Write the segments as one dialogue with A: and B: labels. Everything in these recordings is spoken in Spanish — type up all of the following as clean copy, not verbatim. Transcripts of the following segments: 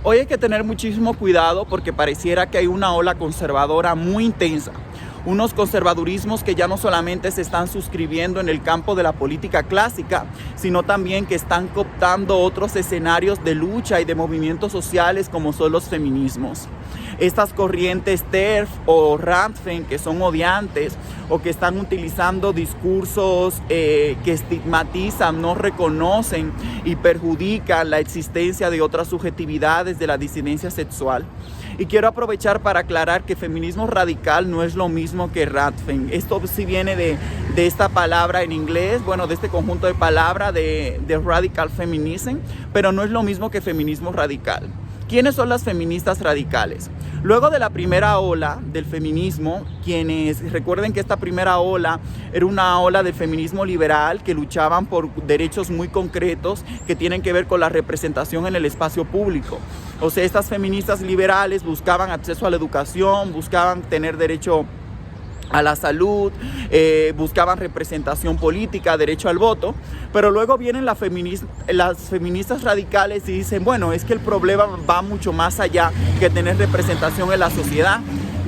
A: Hoy hay que tener muchísimo cuidado porque pareciera que hay una ola conservadora muy intensa. Unos conservadurismos que ya no solamente se están suscribiendo en el campo de la política clásica, sino también que están cooptando otros escenarios de lucha y de movimientos sociales como son los feminismos. Estas corrientes TERF o Rantfen, que son odiantes o que están utilizando discursos que estigmatizan, no reconocen y perjudican la existencia de otras subjetividades de la disidencia sexual. Y quiero aprovechar para aclarar que feminismo radical no es lo mismo que Rantfen. Esto sí viene de esta palabra en inglés, bueno, de este conjunto de palabras de radical feminism, pero no es lo mismo que feminismo radical. ¿Quiénes son las feministas radicales? Luego de la primera ola del feminismo, recuerden que esta primera ola era una ola del feminismo liberal que luchaban por derechos muy concretos que tienen que ver con la representación en el espacio público. O sea, estas feministas liberales buscaban acceso a la educación, buscaban tener derecho a la salud, buscaban representación política, derecho al voto, pero luego vienen las feministas radicales y dicen, bueno, es que el problema va mucho más allá que tener representación en la sociedad.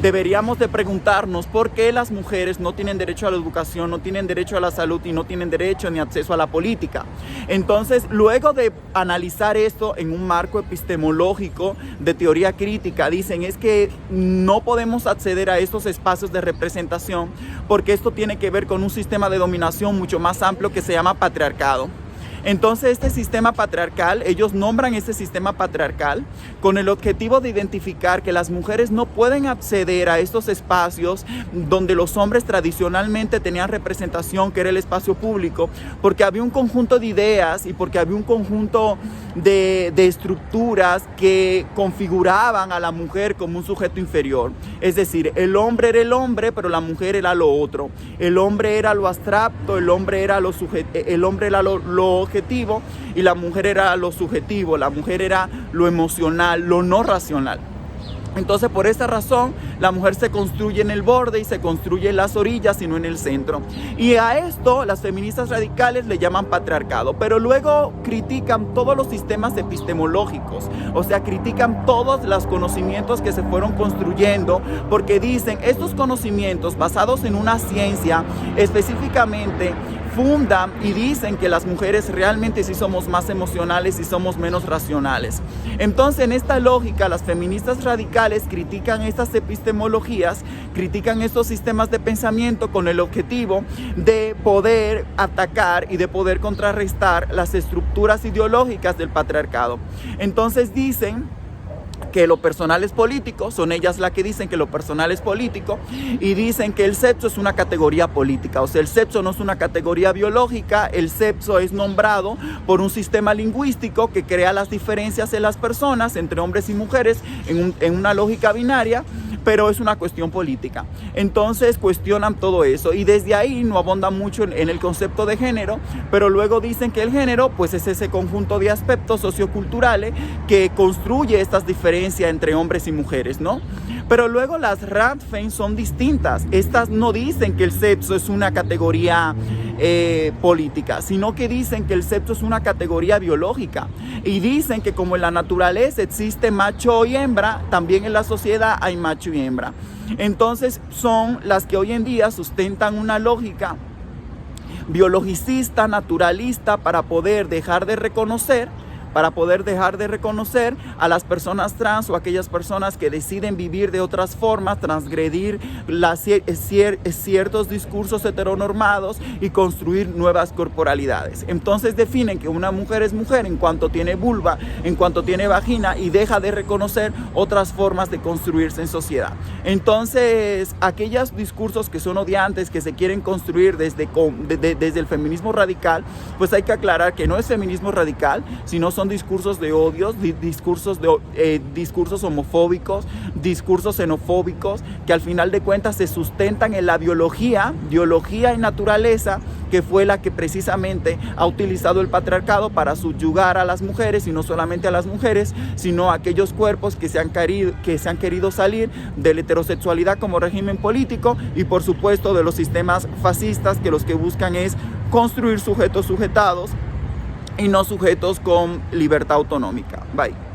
A: Deberíamos de preguntarnos por qué las mujeres no tienen derecho a la educación, no tienen derecho a la salud y no tienen derecho ni acceso a la política. Entonces, luego de analizar esto en un marco epistemológico de teoría crítica, dicen es que no podemos acceder a estos espacios de representación porque esto tiene que ver con un sistema de dominación mucho más amplio que se llama patriarcado. Entonces este sistema patriarcal, ellos nombran este sistema patriarcal con el objetivo de identificar que las mujeres no pueden acceder a estos espacios donde los hombres tradicionalmente tenían representación, que era el espacio público, porque había un conjunto de ideas y porque había un conjunto de estructuras que configuraban a la mujer como un sujeto inferior. Es decir, el hombre era el hombre, pero la mujer era lo otro. El hombre era lo abstracto, el hombre era lo objetivo y la mujer era lo subjetivo, la mujer era lo emocional, lo no racional. Entonces, por esta razón, la mujer se construye en el borde y se construye en las orillas y no en el centro. Y a esto las feministas radicales le llaman patriarcado, pero luego critican todos los sistemas epistemológicos, o sea, critican todos los conocimientos que se fueron construyendo, porque dicen, estos conocimientos basados en una ciencia específicamente fundan y dicen que las mujeres realmente sí somos más emocionales y somos menos racionales. Entonces, en esta lógica, las feministas radicales critican estas epistemologías, critican estos sistemas de pensamiento con el objetivo de poder atacar y de poder contrarrestar las estructuras ideológicas del patriarcado. Entonces dicen que lo personal es político, son ellas las que dicen que lo personal es político y dicen que el sexo es una categoría política, o sea, el sexo no es una categoría biológica, el sexo es nombrado por un sistema lingüístico que crea las diferencias en las personas entre hombres y mujeres en una lógica binaria, pero es una cuestión política. Entonces cuestionan todo eso y desde ahí no abondan mucho en el concepto de género, pero luego dicen que el género pues es ese conjunto de aspectos socioculturales que construye estas diferencias entre hombres y mujeres, ¿no? Pero luego las Rantfen son distintas. Estas no dicen que el sexo es una categoría política, sino que dicen que el sexo es una categoría biológica y dicen que como en la naturaleza existe macho y hembra, también en la sociedad hay macho y hembra. Entonces son las que hoy en día sustentan una lógica biologicista, naturalista, para poder dejar de reconocer a las personas trans o aquellas personas que deciden vivir de otras formas, transgredir ciertos discursos heteronormados y construir nuevas corporalidades. Entonces definen que una mujer es mujer en cuanto tiene vulva, en cuanto tiene vagina y deja de reconocer otras formas de construirse en sociedad. Entonces, aquellos discursos que son odiantes, que se quieren construir desde el feminismo radical, pues hay que aclarar que no es feminismo radical, sino son discursos de odios, discursos homofóbicos, discursos xenofóbicos, que al final de cuentas se sustentan en la biología y naturaleza, que fue la que precisamente ha utilizado el patriarcado para subyugar a las mujeres, y no solamente a las mujeres, sino a aquellos cuerpos que se han querido salir de la heterosexualidad como régimen político y por supuesto de los sistemas fascistas, que los que buscan es construir sujetos sujetados y no sujetos con libertad autonómica. Bye.